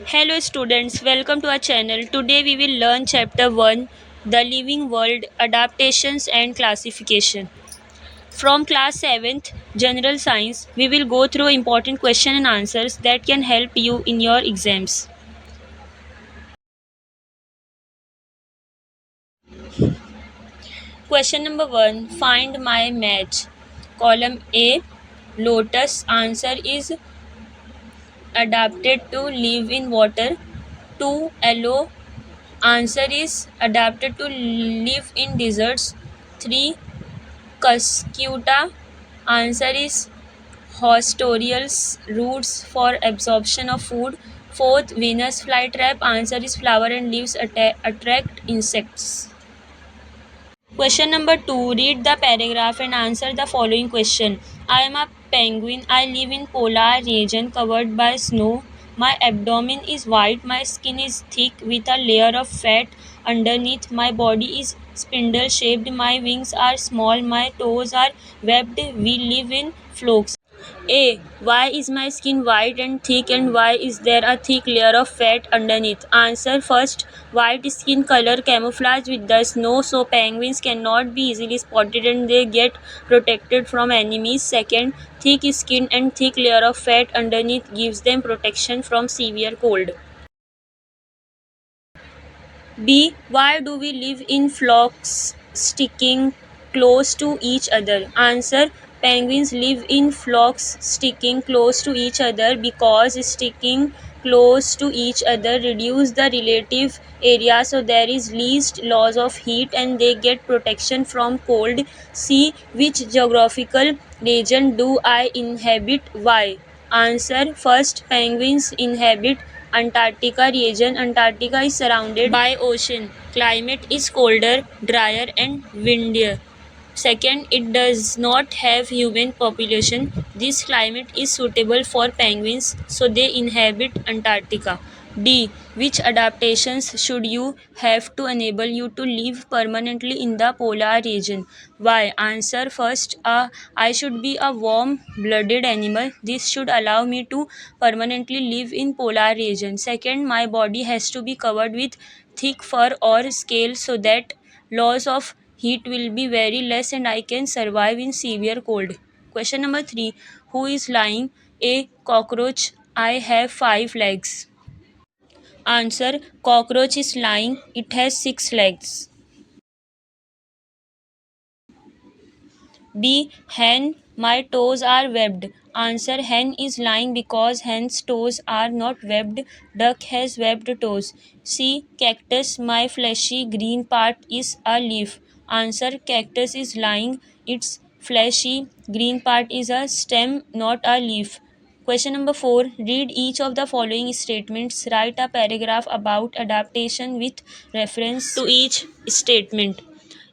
Hello students, welcome to our channel. Today we will learn chapter 1, The Living World, Adaptations and Classification. From class 7th, General Science, we will go through important question and answers that can help you in your exams. Question number 1, find my match. Column A, lotus, answer is adapted to live in water. 2, aloe, answer is adapted to live in deserts. 3, Cuscuta, answer is Hostorial's roots for absorption of food. Fourth, Venus flytrap, answer is flower and leaves attract insects. Question number 2, read the paragraph and answer the following question. I am a penguin. I live in polar region covered by snow. My abdomen is white. My skin is thick with a layer of fat underneath. My body is spindle shaped. My wings are small. My toes are webbed. We live in flocks. A. Why is my skin white and thick, and why is there a thick layer of fat underneath? Answer. First, white skin color camouflage with the snow so penguins cannot be easily spotted and they get protected from enemies. Second, thick skin and thick layer of fat underneath gives them protection from severe cold. B. Why do we live in flocks sticking close to each other? Answer. Penguins live in flocks sticking close to each other because sticking close to each other reduce the relative area so there is least loss of heat and they get protection from cold. C. Which geographical region do I inhabit? Why? Answer. First, penguins inhabit Antarctica region. Antarctica is surrounded by ocean. Climate is colder, drier and windier. Second, it does not have human population. This climate is suitable for penguins, so they inhabit Antarctica. D. Which adaptations should you have to enable you to live permanently in the polar region? Why? Answer. First, I should be a warm-blooded animal. This should allow me to permanently live in polar region. Second, my body has to be covered with thick fur or scale so that loss of heat will be very less and I can survive in severe cold. Question number 3. Who is lying? A. Cockroach. I have 5 legs. Answer. Cockroach is lying. It has 6 legs. B. Hen. My toes are webbed. Answer. Hen is lying because hen's toes are not webbed. Duck has webbed toes. C. Cactus. My fleshy green part is a leaf. Answer. Cactus is lying. Its fleshy green part is a stem, not a leaf. Question number 4. Read each of the following statements. Write a paragraph about adaptation with reference to each statement.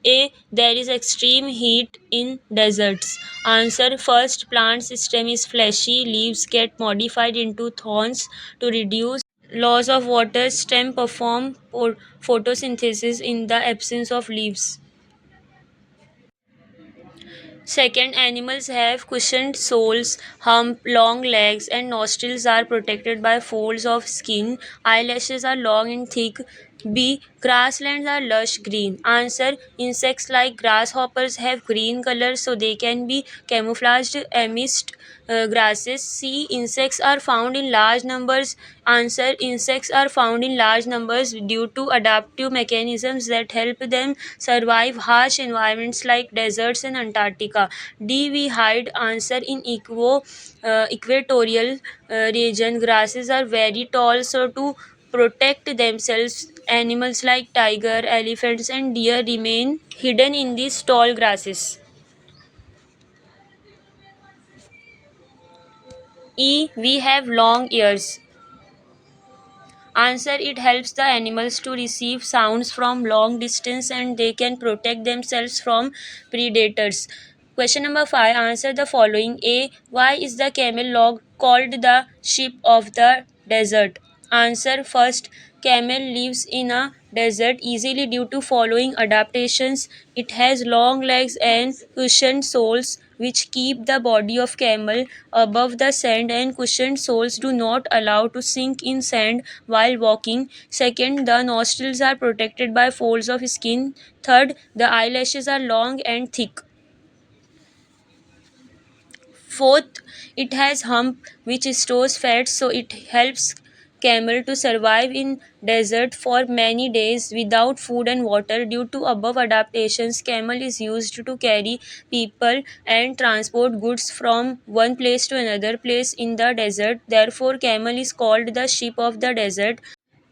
A. There is extreme heat in deserts. Answer. First, plant system is fleshy. Leaves get modified into thorns to reduce loss of water. Stem perform photosynthesis in the absence of leaves. Second, animals have cushioned soles, hump, long legs, and nostrils are protected by folds of skin. Eyelashes are long and thick. B. Grasslands are lush green. Answer. Insects like grasshoppers have green color so they can be camouflaged amidst grasses. C. Insects are found in large numbers. Answer. Insects are found in large numbers due to adaptive mechanisms that help them survive harsh environments like deserts and Antarctica. D. We hide. Answer. In equatorial region, grasses are very tall, so to protect themselves, animals like tiger, elephants, and deer remain hidden in these tall grasses. E. We have long ears. Answer. It helps the animals to receive sounds from long distance and they can protect themselves from predators. Question number 5. Answer the following. A. Why is the camel log called the ship of the desert? Answer first. Camel lives in a desert easily due to following adaptations. It has long legs and cushioned soles which keep the body of camel above the sand, and cushioned soles do not allow to sink in sand while walking. Second, the nostrils are protected by folds of skin. Third, the eyelashes are long and thick. Fourth, it has hump which stores fat, so it helps camel to survive in desert for many days without food and water. Due to above adaptations, camel is used to carry people and transport goods from one place to another place in the desert. Therefore, camel is called the sheep of the desert.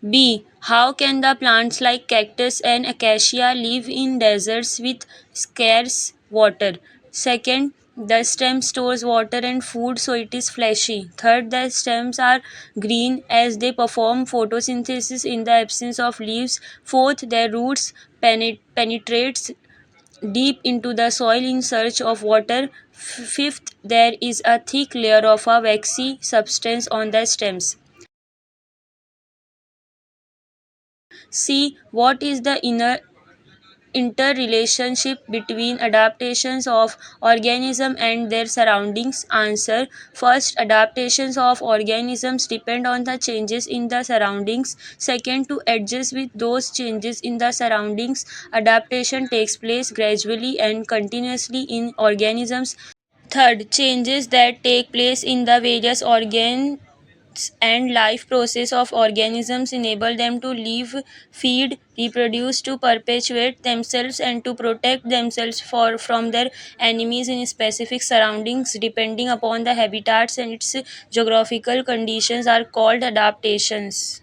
B. How can the plants like cactus and acacia live in deserts with scarce water? Second, the stem stores water and food, so it is fleshy. Third, the stems are green as they perform photosynthesis in the absence of leaves. Fourth, their roots penetrates deep into the soil in search of water. Fifth, there is a thick layer of a waxy substance on the stems. See what is the inner interrelationship between adaptations of organism and their surroundings. Answer first, adaptations of organisms depend on the changes in the surroundings. Second, to adjust with those changes in the surroundings, adaptation takes place gradually and continuously in organisms. Third, changes that take place in the various organs and life process of organisms enable them to live, feed, reproduce, to perpetuate themselves, and to protect themselves from their enemies in specific surroundings depending upon the habitats and its geographical conditions are called adaptations.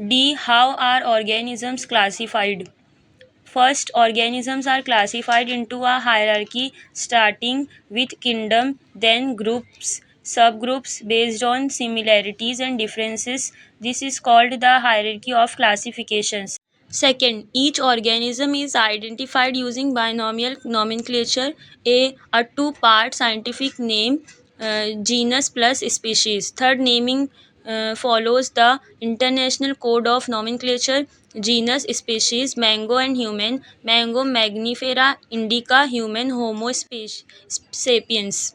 D. How are organisms classified? First, organisms are classified into a hierarchy starting with kingdom, then groups, subgroups based on similarities and differences. This is called the hierarchy of classifications. Second, each organism is identified using binomial nomenclature, a two-part scientific name, genus plus species. Third, naming follows the International Code of Nomenclature. Genus, species, mango and human, mango magnifera indica, human, homo sapiens.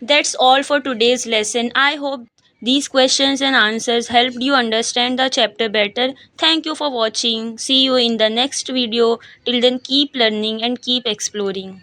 That's all for today's lesson. I hope these questions and answers helped you understand the chapter better. Thank you for watching. See you in the next video. Till then, keep learning and keep exploring.